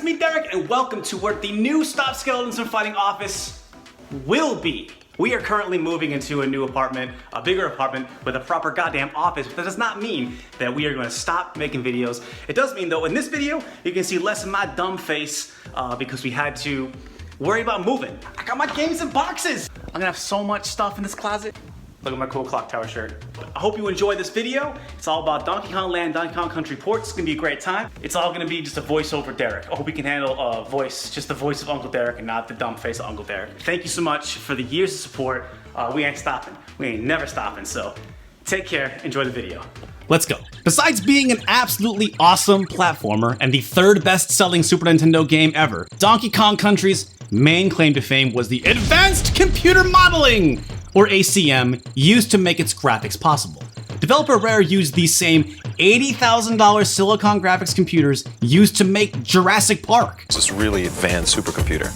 me Derek, and welcome to where the new Stop Skeletons from Fighting office will be. We are currently moving into a new apartment, a bigger apartment with a proper goddamn office, but that does not mean that we are going to stop making videos. It does mean though, in this video, you can see less of my dumb face because we had to worry about moving. I got my games in boxes. I'm gonna have so much stuff in this closet. Look at my cool clock tower shirt. I hope you enjoyed this video. It's all about Donkey Kong Land, Donkey Kong Country Ports. It's gonna be a great time. It's all gonna be just a voiceover Derek. I hope we can handle a voice, just the voice of Uncle Derek and not the dumb face of Uncle Derek. Thank you so much for the years of support. We ain't stopping. We ain't never stopping, so take care, enjoy the video. Let's go. Besides being an absolutely awesome platformer and the third best-selling Super Nintendo game ever, Donkey Kong Country's main claim to fame was the Advanced Computer Modeling, or ACM, used to make its graphics possible. Developer Rare used these same $80,000 Silicon graphics computers used to make Jurassic Park. It's this really advanced supercomputer.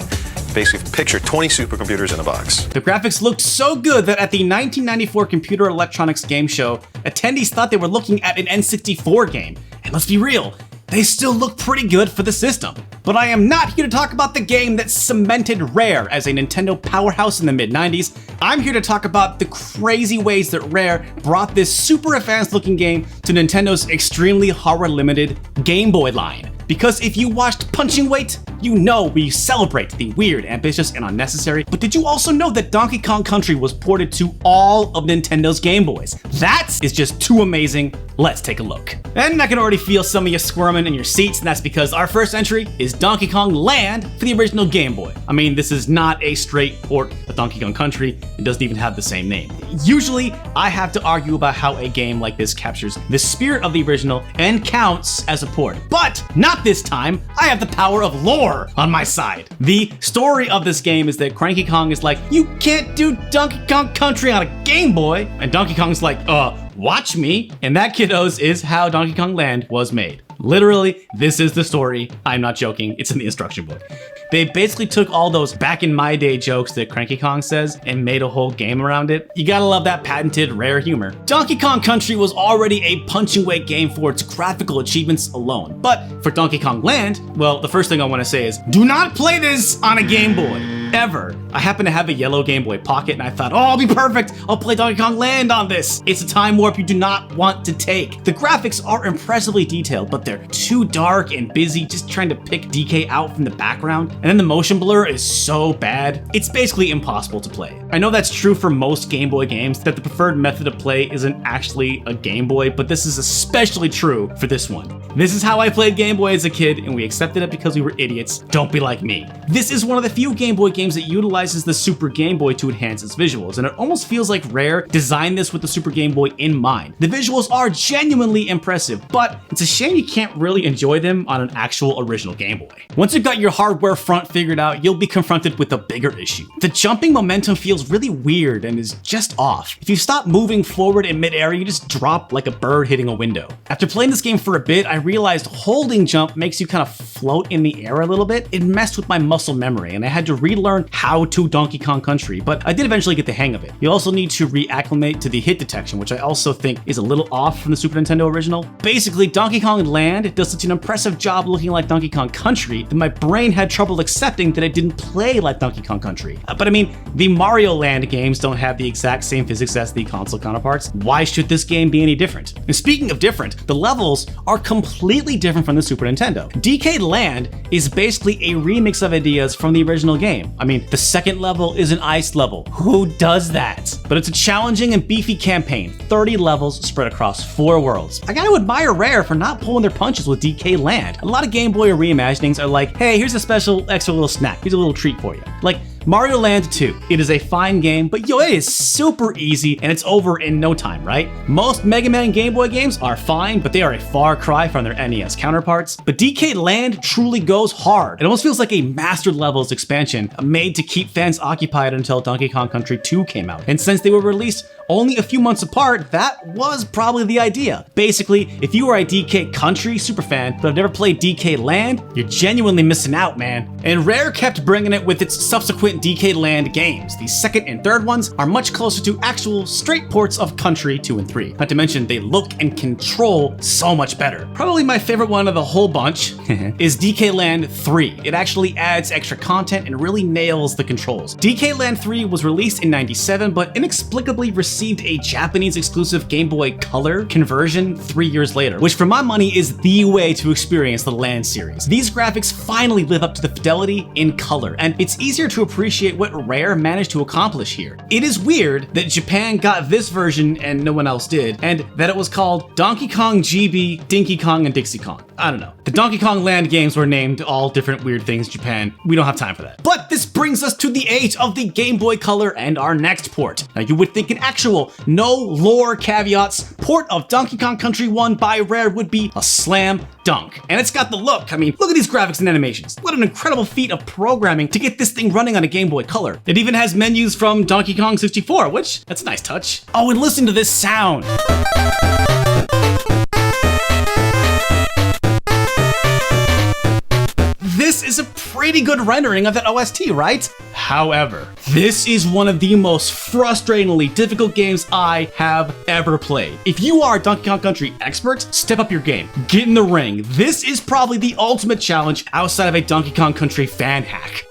Basically, picture 20 supercomputers in a box. The graphics looked so good that at the 1994 Computer Electronics Game Show, attendees thought they were looking at an N64 game. And let's be real, they still look pretty good for the system. But I am not here to talk about the game that cemented Rare as a Nintendo powerhouse in the mid-90s. I'm here to talk about the crazy ways that Rare brought this super advanced looking game to Nintendo's extremely hardware-limited Game Boy line. Because if you watched Punching Weight, you know we celebrate the weird, ambitious, and unnecessary. But did you also know that Donkey Kong Country was ported to all of Nintendo's Game Boys? That is just too amazing. Let's take a look. And I can already feel some of you squirming in your seats, and that's because our first entry is Donkey Kong Land for the original Game Boy. I mean, this is not a straight port of Donkey Kong Country. It doesn't even have the same name. Usually, I have to argue about how a game like this captures the spirit of the original and counts as a port. But not this time. I have the power of lore on my side. The story of this game is that Cranky Kong is like, you can't do Donkey Kong Country on a Game Boy. And Donkey Kong's like, watch me. And that, kiddos, is how Donkey Kong Land was made. Literally, this is the story. I'm not joking. It's in the instruction book. They basically took all those back in my day jokes that Cranky Kong says and made a whole game around it. You gotta love that patented Rare humor. Donkey Kong Country was already a punching weight game for its graphical achievements alone. But for Donkey Kong Land, well, the first thing I wanna say is, do not play this on a Game Boy. Ever. I happen to have a yellow Game Boy Pocket and I thought, oh, I'll be perfect. I'll play Donkey Kong Land on this. It's a time warp you do not want to take. The graphics are impressively detailed, but they're too dark and busy just trying to pick DK out from the background. And then the motion blur is so bad, it's basically impossible to play. I know that's true for most Game Boy games, that the preferred method of play isn't actually a Game Boy, but this is especially true for this one. This is how I played Game Boy as a kid, and we accepted it because we were idiots. Don't be like me. This is one of the few Game Boy games that utilizes the Super Game Boy to enhance its visuals, and it almost feels like Rare designed this with the Super Game Boy in mind. The visuals are genuinely impressive, but it's a shame you can't really enjoy them on an actual original Game Boy. Once you've got your hardware front figured out, you'll be confronted with a bigger issue. The jumping momentum feels really weird and is just off. If you stop moving forward in midair, you just drop like a bird hitting a window. After playing this game for a bit, I realized holding jump makes you kind of float in the air a little bit. It messed with my muscle memory, and I had to relearn how to Donkey Kong Country, but I did eventually get the hang of it. You also need to reacclimate to the hit detection, which I also think is a little off from the Super Nintendo original. Basically, Donkey Kong Land does such an impressive job looking like Donkey Kong Country that my brain had trouble accepting that it didn't play like Donkey Kong Country. But I mean, the Mario Land games don't have the exact same physics as the console counterparts. Why should this game be any different? And speaking of different, the levels are completely different from the Super Nintendo. DK Land is basically a remix of ideas from the original game. I mean, the second level is an ice level. Who does that? But it's a challenging and beefy campaign, 30 levels spread across 4 worlds. I gotta admire Rare for not pulling their punches with DK Land. A lot of Game Boy reimaginings are like, hey, here's a special extra little snack. Here's a little treat for you. Like Mario Land 2. It is a fine game, but yo, it is super easy and it's over in no time, right? Most Mega Man Game Boy games are fine, but they are a far cry from their NES counterparts. But DK Land truly goes hard. It almost feels like a mastered levels expansion made to keep fans occupied until Donkey Kong Country 2 came out. And since they were released only a few months apart, that was probably the idea. Basically, if you are a DK Country superfan but have never played DK Land, you're genuinely missing out, man. And Rare kept bringing it with its subsequent DK Land games. The second and third ones are much closer to actual straight ports of Country 2 and 3. Not to mention they look and control so much better. Probably my favorite one of the whole bunch is DK Land 3. It actually adds extra content and really nails the controls. DK Land 3 was released in '97, but inexplicably received a Japanese exclusive Game Boy Color conversion 3 years later, which for my money is the way to experience the Land series. These graphics finally live up to the fidelity in color, and it's easier to appreciate what Rare managed to accomplish here. It is weird that Japan got this version and no one else did, and that it was called Donkey Kong GB, Dinky Kong, and Dixie Kong. I don't know. The Donkey Kong Land games were named all different weird things in Japan. We don't have time for that. But this brings us to the age of the Game Boy Color and our next port. Now you would think an actual, no lore caveats, port of Donkey Kong Country 1 by Rare would be a slam dunk. And it's got the look. I mean, look at these graphics and animations. What an incredible feat of programming to get this thing running on a Game Boy Color. It even has menus from Donkey Kong 64, which, that's a nice touch. Oh, and listen to this sound. This is a pretty good rendering of that OST, right? However, this is one of the most frustratingly difficult games I have ever played. If you are a Donkey Kong Country expert, step up your game. Get in the ring. This is probably the ultimate challenge outside of a Donkey Kong Country fan hack.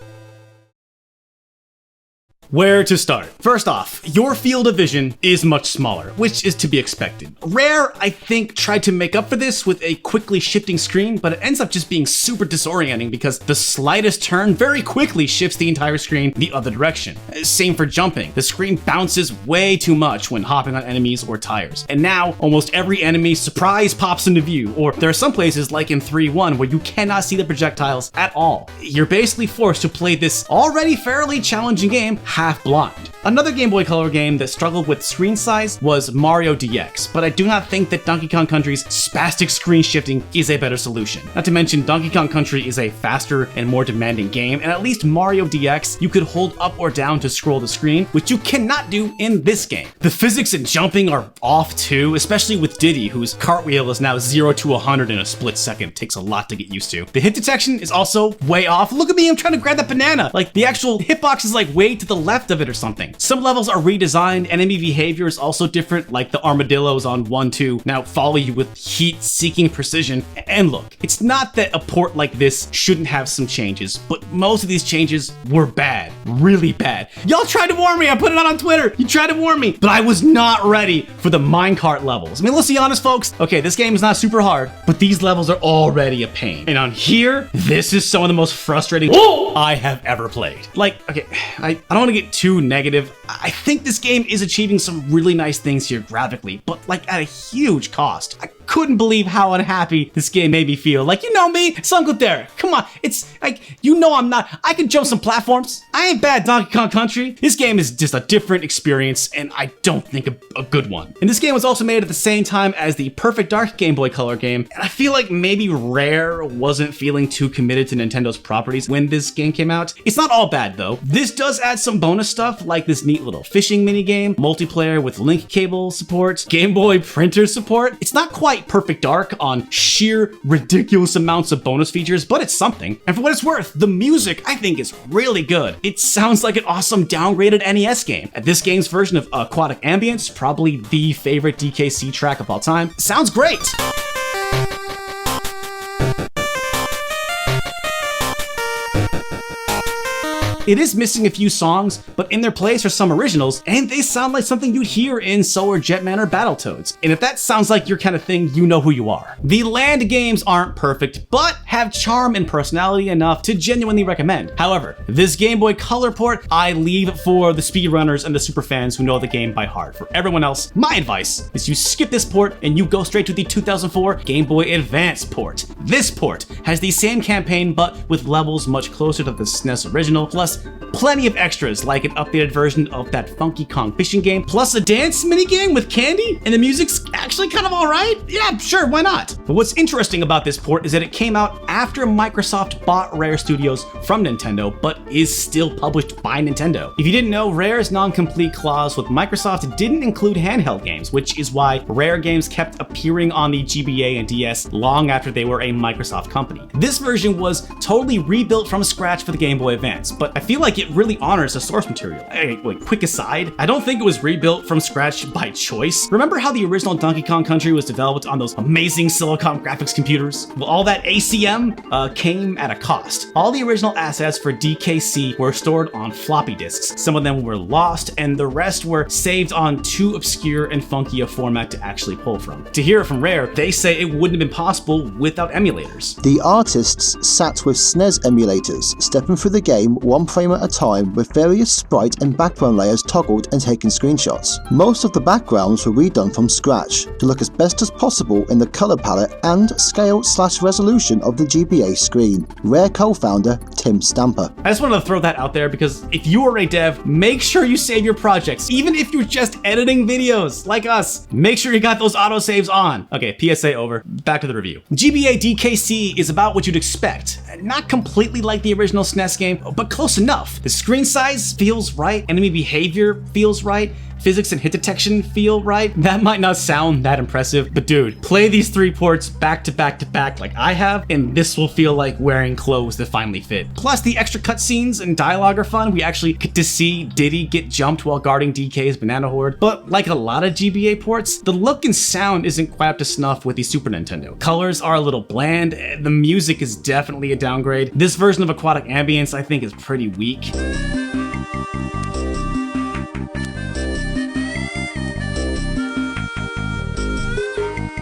Where to start? First off, your field of vision is much smaller, which is to be expected. Rare, I think, tried to make up for this with a quickly shifting screen, but it ends up just being super disorienting because the slightest turn very quickly shifts the entire screen the other direction. Same for jumping. The screen bounces way too much when hopping on enemies or tires. And now, almost every enemy surprise pops into view, or there are some places like in 3-1 where you cannot see the projectiles at all. You're basically forced to play this already fairly challenging game half blind. Another Game Boy Color game that struggled with screen size was Mario DX, but I do not think that Donkey Kong Country's spastic screen shifting is a better solution. Not to mention, Donkey Kong Country is a faster and more demanding game, and at least Mario DX, you could hold up or down to scroll the screen, which you cannot do in this game. The physics in jumping are off too, especially with Diddy, whose cartwheel is now 0 to 100 in a split second. It takes a lot to get used to. The hit detection is also way off. Look at me, I'm trying to grab that banana. Like, the actual hitbox is like way to the left of it or something. Some levels are redesigned, enemy behavior is also different, like the armadillos on 1-2 now follow you with heat-seeking precision. And look, it's not that a port like this shouldn't have some changes, but most of these changes were bad, really bad. Y'all tried to warn me, I put it on Twitter, you tried to warn me, but I was not ready for the minecart levels. I mean, let's be honest, folks, okay, this game is not super hard, but these levels are already a pain. And on here, this is some of the most frustrating I have ever played. Like, okay, I don't want to get too negative. I think this game is achieving some really nice things here graphically, but like at a huge cost. I couldn't believe how unhappy this game made me feel. Like, you know me, it's Uncle Derek. Come on, it's like, you know I'm not. I can jump some platforms. I ain't bad Donkey Kong Country. This game is just a different experience, and I don't think a good one. And this game was also made at the same time as the Perfect Dark Game Boy Color game, and I feel like maybe Rare wasn't feeling too committed to Nintendo's properties when this game came out. It's not all bad though. This does add some bonus stuff, like this neat little fishing minigame, multiplayer with link cable support, Game Boy printer support. It's not quite Perfect Dark on sheer ridiculous amounts of bonus features, but it's something. And for what it's worth, the music I think is really good. It sounds like an awesome downgraded NES game. This game's version of Aquatic Ambience, probably the favorite DKC track of all time, sounds great. It is missing a few songs, but in their place are some originals, and they sound like something you'd hear in Solar Jetman or Battletoads. And if that sounds like your kind of thing, you know who you are. The Land games aren't perfect, but have charm and personality enough to genuinely recommend. However, this Game Boy Color port, I leave for the speedrunners and the superfans who know the game by heart. For everyone else, my advice is you skip this port and you go straight to the 2004 Game Boy Advance port. This port has the same campaign, but with levels much closer to the SNES original, plus plenty of extras like an updated version of that Funky Kong fishing game, plus a dance minigame with candy, and the music's actually kind of alright. Yeah, sure, why not? But what's interesting about this port is that it came out after Microsoft bought Rare Studios from Nintendo, but is still published by Nintendo. If you didn't know, Rare's non-complete clause with Microsoft didn't include handheld games, which is why Rare games kept appearing on the GBA and DS long after they were a Microsoft company. This version was totally rebuilt from scratch for the Game Boy Advance, but I feel like it really honors the source material. Hey, wait, quick aside, I don't think it was rebuilt from scratch by choice. Remember how the original Donkey Kong Country was developed on those amazing Silicon graphics computers? Well, all that ACM came at a cost. All the original assets for DKC were stored on floppy disks. Some of them were lost, and the rest were saved on too obscure and funky a format to actually pull from. To hear it from Rare, they say it wouldn't have been possible without emulators. The artists sat with SNES emulators, stepping through the game one frame at a time with various sprite and background layers toggled and taking screenshots. Most of the backgrounds were redone from scratch to look as best as possible in the color palette and scale/resolution of the GBA screen. Rare co-founder Tim Stamper. I just wanted to throw that out there because if you are a dev, make sure you save your projects. Even if you're just editing videos like us, make sure you got those autosaves on. Okay, PSA over. Back to the review. GBA DKC is about what you'd expect. Not completely like the original SNES game, but close enough. The screen size feels right, enemy behavior feels right, physics and hit detection feel right. That might not sound that impressive, but dude, play these 3 ports back to back to back like I have, and this will feel like wearing clothes that finally fit. Plus, the extra cutscenes and dialogue are fun. We actually get to see Diddy get jumped while guarding DK's banana horde. But like a lot of GBA ports, the look and sound isn't quite up to snuff with the Super Nintendo. Colors are a little bland. The music is definitely a downgrade. This version of Aquatic Ambience, I think, is pretty weak.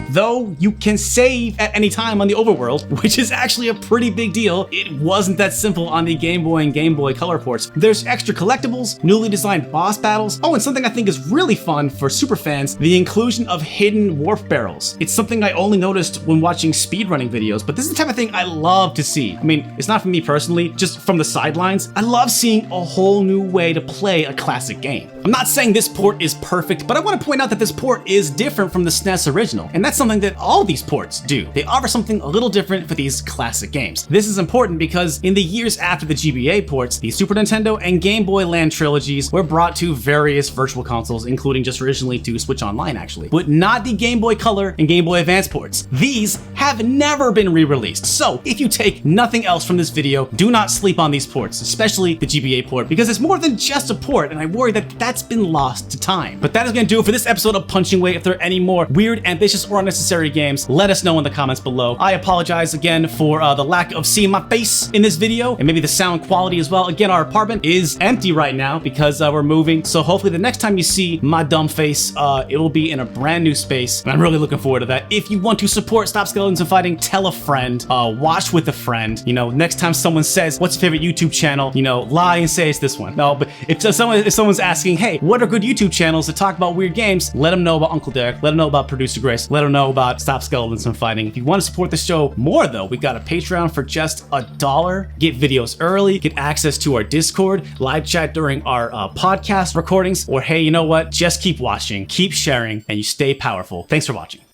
Though you can save at any time on the overworld, which is actually a pretty big deal. It wasn't that simple on the Game Boy and Game Boy Color ports. There's extra collectibles, newly designed boss battles. Oh, and something I think is really fun for super fans, the inclusion of hidden warp barrels. It's something I only noticed when watching speedrunning videos, but this is the type of thing I love to see. I mean, it's not for me personally, just from the sidelines. I love seeing a whole new way to play a classic game. I'm not saying this port is perfect, but I want to point out that this port is different from the SNES original, and that's something that all these ports do. They offer something a little different for these classic games. This is important because in the years after the GBA ports, the Super Nintendo and Game Boy Land trilogies were brought to various virtual consoles, including just originally to Switch Online actually, but not the Game Boy Color and Game Boy Advance ports. These have never been re-released. So if you take nothing else from this video, do not sleep on these ports, especially the GBA port, because it's more than just a port, and I worry that that's been lost to time. But that is going to do it for this episode of Punching Weight. If there are any more weird, ambitious, or unnecessary games, let us know in the comments below. I apologize again for the lack of seeing my face in this video, and maybe the sound quality as well. Again, our apartment is empty right now because we're moving, so hopefully the next time you see my dumb face, it will be in a brand new space, and I'm really looking forward to that. If you want to support Stop Skeletons and Fighting, tell a friend, watch with a friend. You know, next time someone says, what's your favorite YouTube channel? You know, lie and say it's this one. No, but if someone's asking, hey, what are good YouTube channels to talk about weird games? Let them know about Uncle Derek, let them know about Producer Grace, let them know about Stop Skeletons and Fighting. If you want to support the show more though, we got a Patreon for just $1. Get videos early, get access to our Discord, live chat during our podcast recordings, or hey, you know what? Just keep watching, keep sharing, and you stay powerful. Thanks for watching.